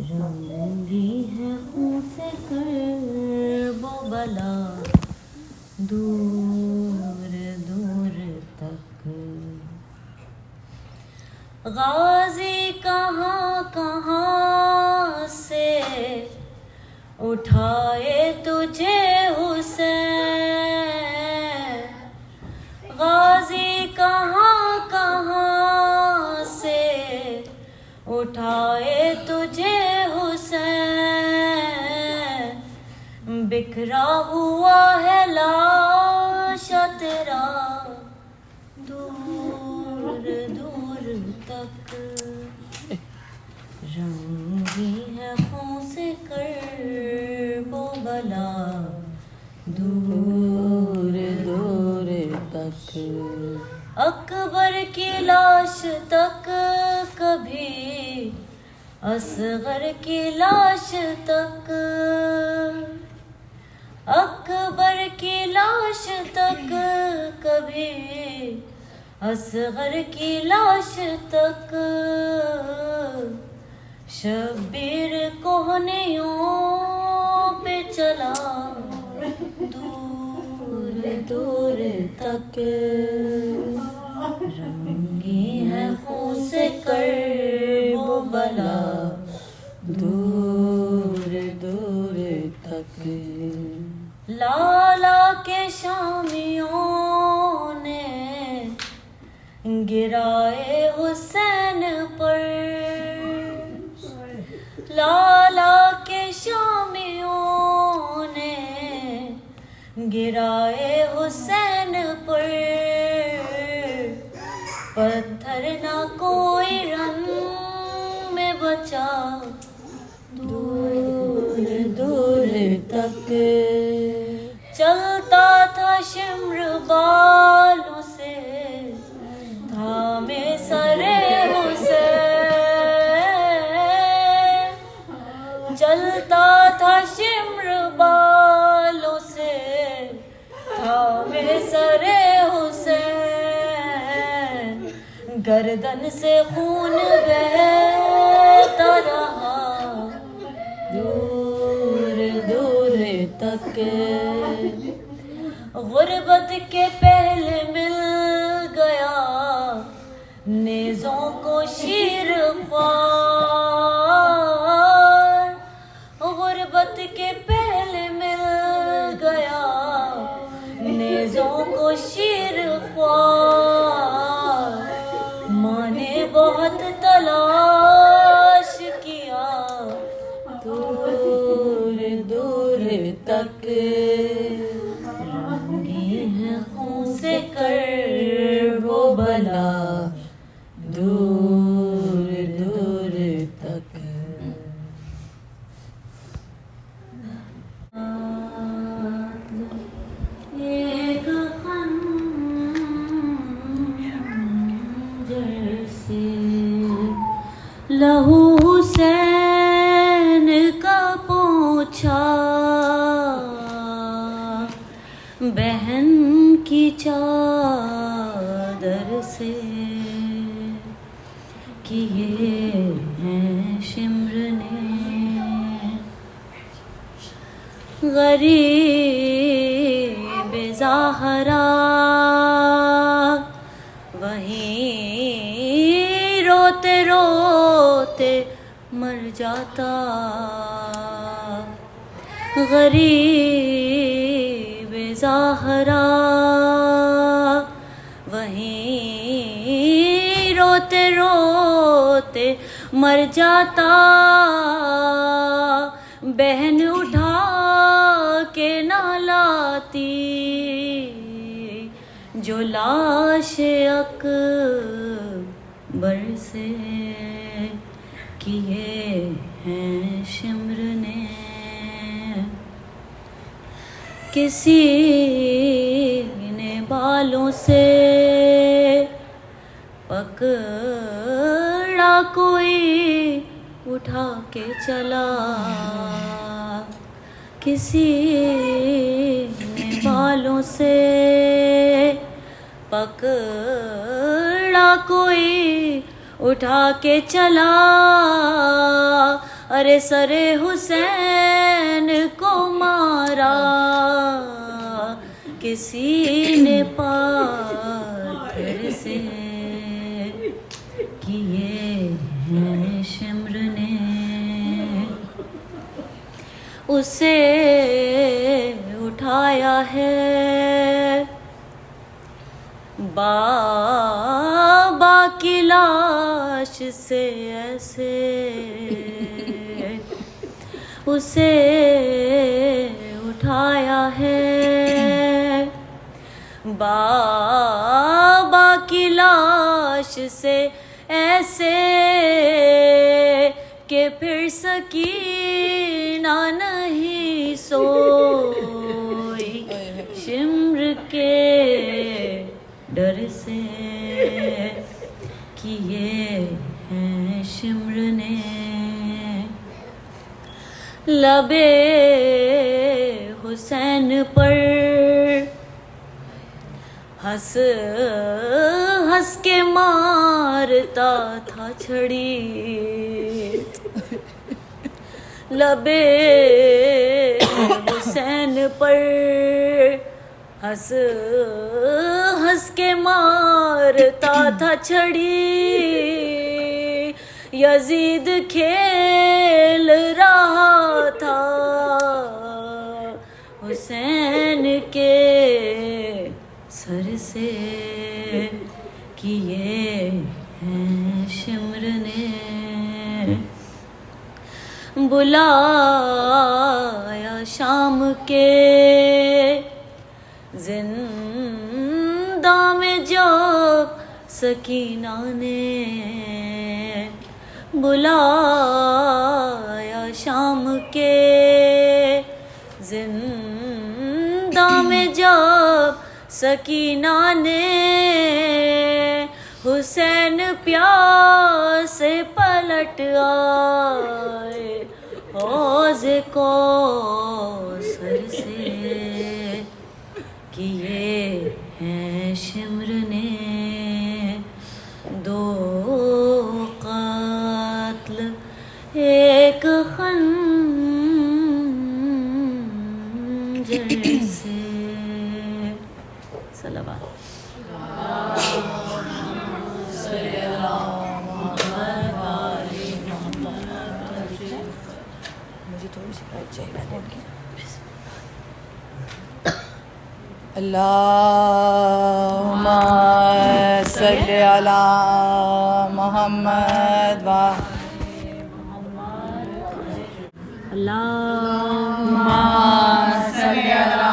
रंगी है खून से कर्बो बला दूर दूर तक। गाजी कहाँ कहाँ से उठाए तुझे हुसैन, गाजी कहाँ कहाँ से उठाए तुझे हुसैन। बिखरा हुआ है लाशा तेरा दूर दूर तक। रंगी है खून से कर्बो बला दूर दूर तक। अकबर की लाश तक कभी, असगर की लाश तक, अकबर की लाश तक कभी, असगर की लाश तक। शब्बीर कोहनियों पे चला दूर दूर तक। रंगी है खून से कर्बो बला दूर दूर तक। लाला के शामियों ने गिराए हुसैन पर, लाला के शामियों ने गिराए हुसैन पर। पत्थर ना कोई रंग में बचा दूर दूर तक। चलता था शिम्र बालों से थामे सरे हुसैन, चलता था शिम्र बालों से थामे सरे हुसैन। गर्दन से खून बहता रहा दूर दूर तक। गुर्बत के पहले मिल गया नेज़ों को शीर ख्वार, गुर्बत के पहले मिल गया नेज़ों को शीर ख्वार। माँ ने बहुत तलाश किया दूर दूर तक। रंगी है खून से कर्बो बला दूर दूर तक। एक खंजर से लहू हुसैन का पोंछा, बहन की चादर से किए हैं शिम्र ने। गरीब ज़ाहरा वहीं रोते रोते मर जाता, गरीब ज़ाहरा वहीं रोते रोते मर जाता। बहन उठा के ना लाती जो लाश अकबर से किए हैं शिम्र ने। किसी ने बालों से पकड़ा कोई उठा के चला, किसी ने बालों से पकड़ा कोई उठा के चला, अरे सरे हुसैन को मारा, किसी ने पाथर से किए हैं शिम्र ने, उसे उठाया है बाबा की लाश से ऐसे, उसे उठाया है बाबा की लाश से ऐसे, के फिर सकीना नहीं सोई शिम्र के डर से, किए हैं शिम्र ने लबे हुसैन पर हंस हंस के मारता था छड़ी, लबे हुसैन पर हंस हंस के मारता था छड़ी, यजीद खेल रहा था हुसैन के सर से, किए हैं शिम्र ने बुलाया शाम के जिंदा में जब सकीना ने, बुलाया शाम के जिंदा में जब सकीना ने, हुसैन प्यार से पलट आए हौज़ को सर से, किए हैं शिम्र ने दो क़त्ल एक खंजर से। सलावत। मुझे थोड़ी सी बात चाहिए। अल्लाहुम्मा सल्ली अला मुहम्मद व अल्लाहुम्मा सल्ली अला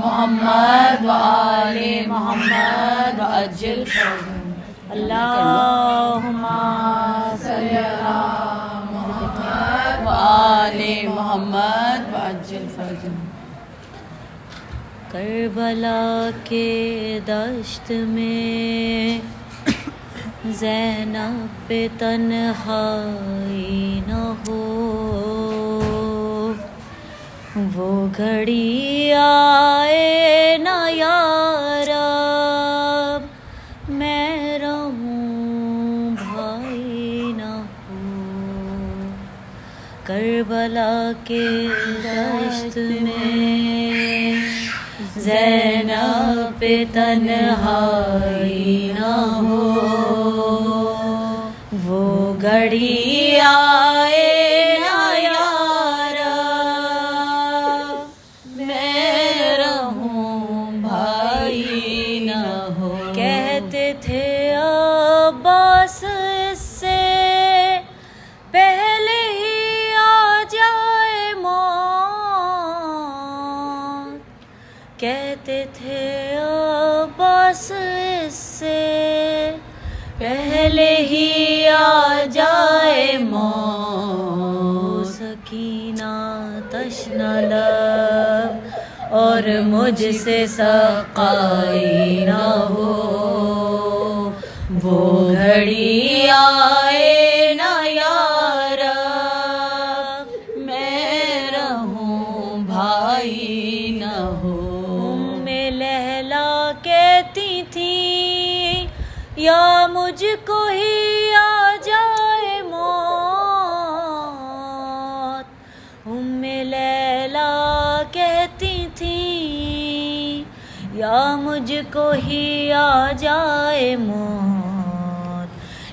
मुहम्मद व आले मुहम्मद व अज्जिल फरजन। अल्लाहुम्मा सल्ली अला मुहम्मद व आले मुहम्मद व अज्जिल फरजन। करबला के दश्त में ज़ैनब पे तन्हाई न हो, वो घड़ी आए न यारब, मैं रहूं भाई न हो। करबला के दश्त में ज़ैनब पे तन्हाई न हो, वो घड़ी आए ना यारब, मैं रहूं भाई न हो। कहते थे अब्बास इससे पहले ही आ जाए मौत, कहते थे अब्बास इससे पहले ही आ जाए मौत। सकीना तशना लब और मुझसे सकाई ना हो, वो घड़ी आए ना यारब, मैं रहूं भाई न हो। उम्मे लैला कहती थी या मुझको ही या मुझको ही आ जाए मौत,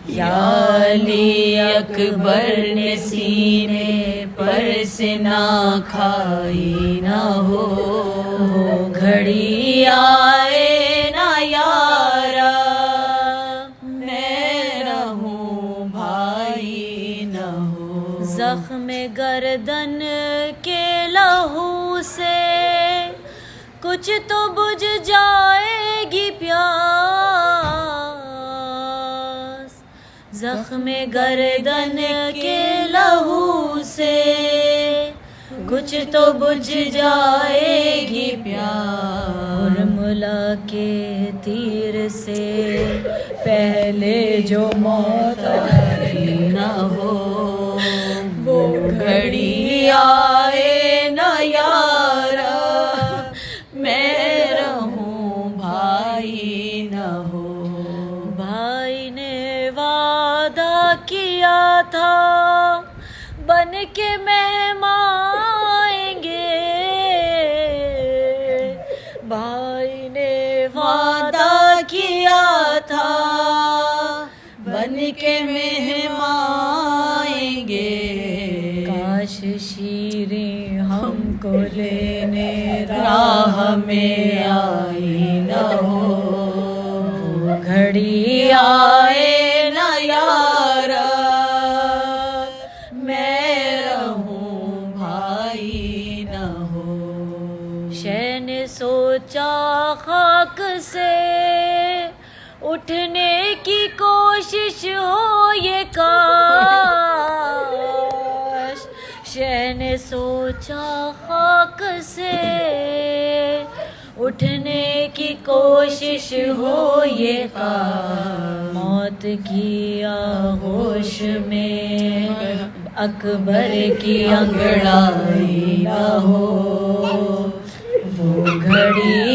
या अली अकबर ने सीने पर से ना खाई ना हो, वो घड़ी आए ना यारा, मैं रहूं भाई न हो। जख्म गर्दन के लहू से कुछ तो बुझ जाएगी प्यास, जख्म गर्दन के लहू से कुछ तो बुझ जाएगी प्यास। मुला के तीर से पहले जो मौत आई न हो, वो घड़ी आए न यारा, मैं रहूं भाई न हो। भाई ने वादा किया था बन के मेहमान आएंगे, भाई ने वादा किया था बन के मेहमान आएंगे, काश शीरें हमको लेने राह में आई न हो, वो घड़ी आए न यारा, मैं रहूं भाई न हो। शह ने सोचा खाक से उठने की कोशिश हो ये काश, शह ने सोचा खाक से उठने की कोशिश हो ये काश। मौत की आगोश में अकबर की अंगड़ाई न हो, वो घड़ी